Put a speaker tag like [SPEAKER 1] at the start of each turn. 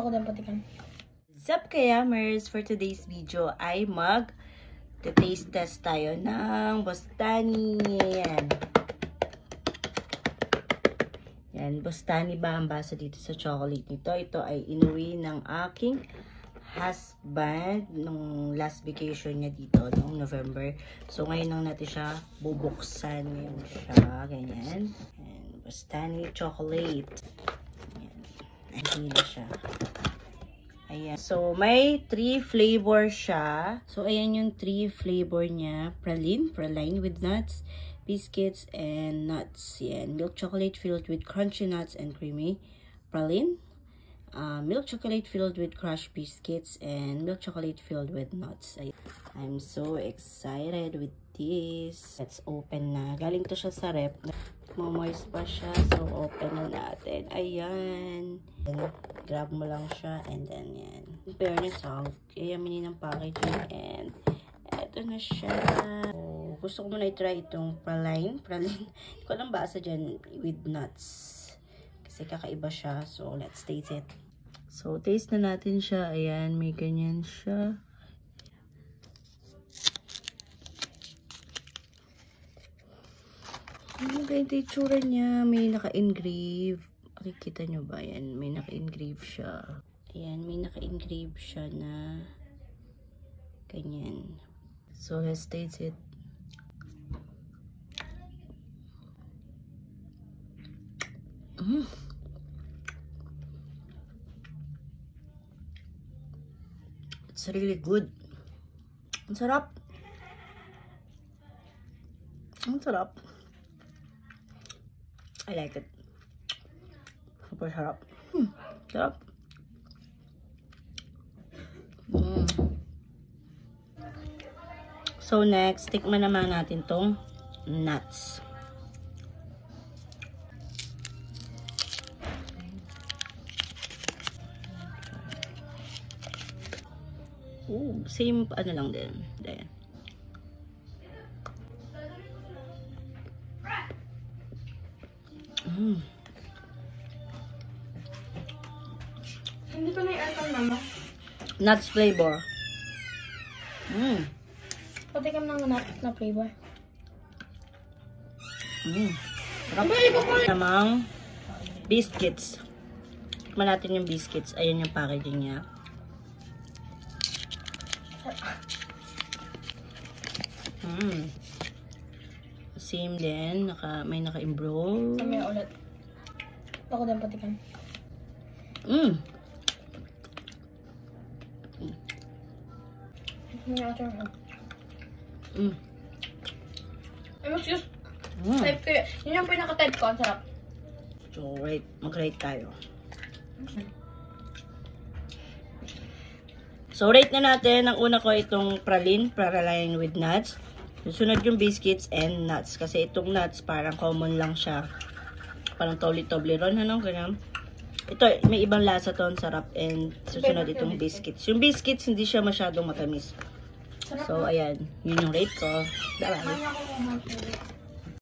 [SPEAKER 1] Ako din patikan.
[SPEAKER 2] What's up Kayamers? For today's video ay taste test tayo ng Bostani. Yan, Bostani ba ang basa dito sa chocolate nito? Ito ay inuwi ng aking husband nung last vacation niya dito noong November. So ngayon lang natin siya bubuksan. Ngayon siya, ganyan. And Bostani chocolate. Ayan. Hindi na siya. Ayan. So, may 3 flavor siya. So, ayan yung 3 flavor niya. Praline with nuts, biscuits, and nuts. Ayan. Milk chocolate filled with crunchy nuts and creamy praline. Milk chocolate filled with crushed biscuits, and milk chocolate filled with nuts. Ayan. I'm so excited with this. Let's open na. Galing to siya sa rep. Moist pa siya. So, open na natin. Ayan. Grab mo lang siya. And then, yan. In fairness, kayaminin ng packaging. And, eto na siya. So, gusto ko muna i-try itong praline. Hindi ko lang basa dyan with nuts. Kasi kakaiba siya. So, let's taste it. So, taste na natin siya. Ayan. May ganyan siya. Ano ba yung itsura niya? May naka-engrave. Makikita nyo ba yan? May naka-engrave siya. Ayan, may naka-engrave siya na ganyan. So, let's taste it. It's really good. Ang sarap. Ang sarap. I like it. Super sarap. Sarap. So next, tikman naman natin tong nuts. Same ano lang din. Then.
[SPEAKER 1] Hindi ko na i-add mama.
[SPEAKER 2] Nuts flavor.
[SPEAKER 1] Patikan ng nut na flavor.
[SPEAKER 2] Sarap. Namang biscuits. Tikman natin yung biscuits. Ayan yung packaging niya. Same din. May naka-embroil.
[SPEAKER 1] Kami ulit. Ako din patikan. Excuse. Type ko. Yun yung pinaka-type ko. Ang sarap.
[SPEAKER 2] So, mag-rate tayo. So, rate na natin. Ang una ko itong praline with nuts. Susunod yung biscuits and nuts. Kasi itong nuts, parang common lang siya. Parang Toblerone, ano? Ganyan. Ito, may ibang lasa to. Ang sarap. And susunod itong biscuits. Yung biscuits, hindi siya masyadong matamis. So, ayan. Yun yung rate ko. Bye-bye.